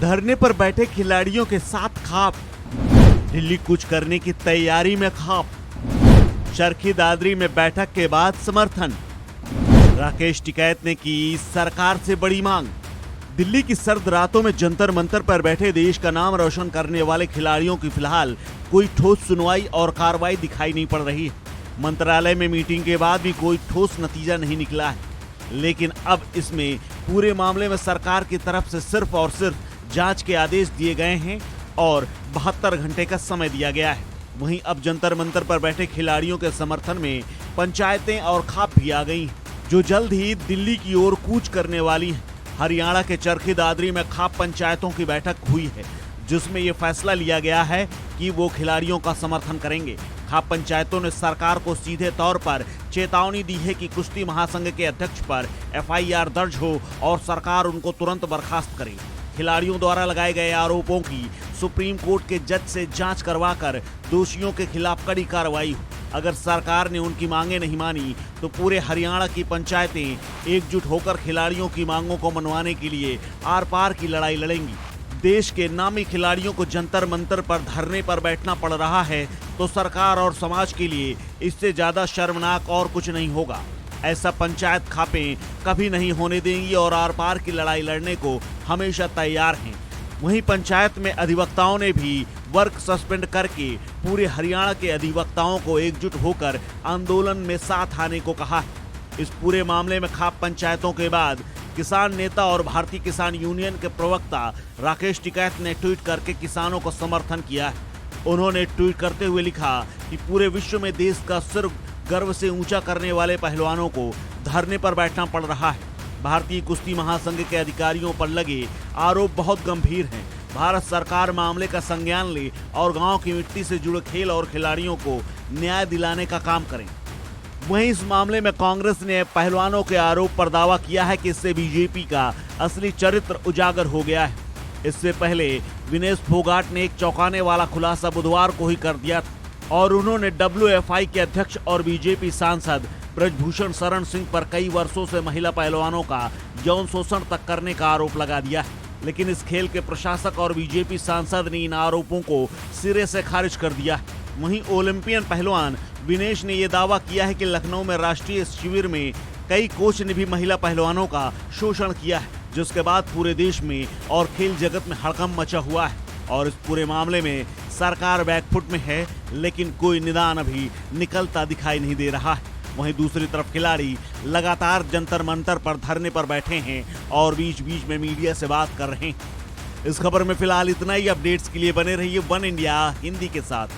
धरने पर बैठे खिलाड़ियों के साथ खाप, दिल्ली कूच करने की तैयारी में खाप, चरखी दादरी में बैठक के बाद समर्थन, राकेश टिकैत ने की सरकार से बड़ी मांग। दिल्ली की सर्द रातों में जंतर मंतर पर बैठे देश का नाम रोशन करने वाले खिलाड़ियों की फिलहाल कोई ठोस सुनवाई और कार्रवाई दिखाई नहीं पड़ रही है। मंत्रालय में मीटिंग के बाद भी कोई ठोस नतीजा नहीं निकला है, लेकिन अब इसमें पूरे मामले में सरकार की तरफ से सिर्फ और सिर्फ जांच के आदेश दिए गए हैं और 72 घंटे का समय दिया गया है। वहीं अब जंतर मंतर पर बैठे खिलाड़ियों के समर्थन में पंचायतें और खाप भी आ गई हैं, जो जल्द ही दिल्ली की ओर कूच करने वाली हैं। हरियाणा के चरखी दादरी में खाप पंचायतों की बैठक हुई है, जिसमें यह फैसला लिया गया है कि वो खिलाड़ियों का समर्थन करेंगे। खाप पंचायतों ने सरकार को सीधे तौर पर चेतावनी दी है कि कुश्ती महासंघ के अध्यक्ष पर एफआईआर दर्ज हो और सरकार उनको तुरंत बर्खास्त करे। खिलाड़ियों द्वारा लगाए गए आरोपों की सुप्रीम कोर्ट के जज से जांच करवाकर दोषियों के खिलाफ कड़ी कार्रवाई हो। अगर सरकार ने उनकी मांगे नहीं मानी तो पूरे हरियाणा की पंचायतें एकजुट होकर खिलाड़ियों की मांगों को मनवाने के लिए आर पार की लड़ाई लड़ेंगी। देश के नामी खिलाड़ियों को जंतर मंतर पर धरने पर बैठना पड़ रहा है तो सरकार और समाज के लिए इससे ज्यादा शर्मनाक और कुछ नहीं होगा। ऐसा पंचायत खापें कभी नहीं होने देंगी और आर पार की लड़ाई लड़ने को हमेशा तैयार हैं। वहीं पंचायत में अधिवक्ताओं ने भी वर्क सस्पेंड करके पूरे हरियाणा के अधिवक्ताओं को एकजुट होकर आंदोलन में साथ आने को कहा है। इस पूरे मामले में खाप पंचायतों के बाद किसान नेता और भारतीय किसान यूनियन के प्रवक्ता राकेश टिकैत ने ट्वीट करके किसानों को समर्थन किया है। उन्होंने ट्वीट करते हुए लिखा कि पूरे विश्व में देश का सिर गर्व से ऊंचा करने वाले पहलवानों को धरने पर बैठना पड़ रहा है। भारतीय कुश्ती महासंघ के अधिकारियों पर लगे आरोप बहुत गंभीर हैं। भारत सरकार मामले का संज्ञान ले और गांव की मिट्टी से जुड़े खेल और खिलाड़ियों को न्याय दिलाने का काम करें। वहीं इस मामले में कांग्रेस ने पहलवानों के आरोप पर दावा किया है कि इससे बीजेपी का असली चरित्र उजागर हो गया है। इससे पहले विनेश फोगाट ने एक चौंकाने वाला खुलासा बुधवार को ही कर दिया था और उन्होंने डब्ल्यूएफआई के अध्यक्ष और बीजेपी सांसद ब्रजभूषण शरण सिंह पर कई वर्षों से महिला पहलवानों का यौन शोषण तक करने का आरोप लगा दिया है। लेकिन इस खेल के प्रशासक और बीजेपी सांसद ने इन आरोपों को सिरे से खारिज कर दिया है। वहीं ओलंपियन पहलवान विनेश ने यह दावा किया है कि लखनऊ में राष्ट्रीय शिविर में कई कोच ने भी महिला पहलवानों का शोषण किया है, जिसके बाद पूरे देश में और खेल जगत में हड़कंप मचा हुआ है और इस पूरे मामले में सरकार बैकफुट में है, लेकिन कोई निदान अभी निकलता दिखाई नहीं दे रहा है। वहीं दूसरी तरफ खिलाड़ी लगातार जंतर मंतर पर धरने पर बैठे हैं और बीच बीच में मीडिया से बात कर रहे हैं। इस खबर में फिलहाल इतना ही। अपडेट्स के लिए बने रहिए वन इंडिया हिंदी के साथ।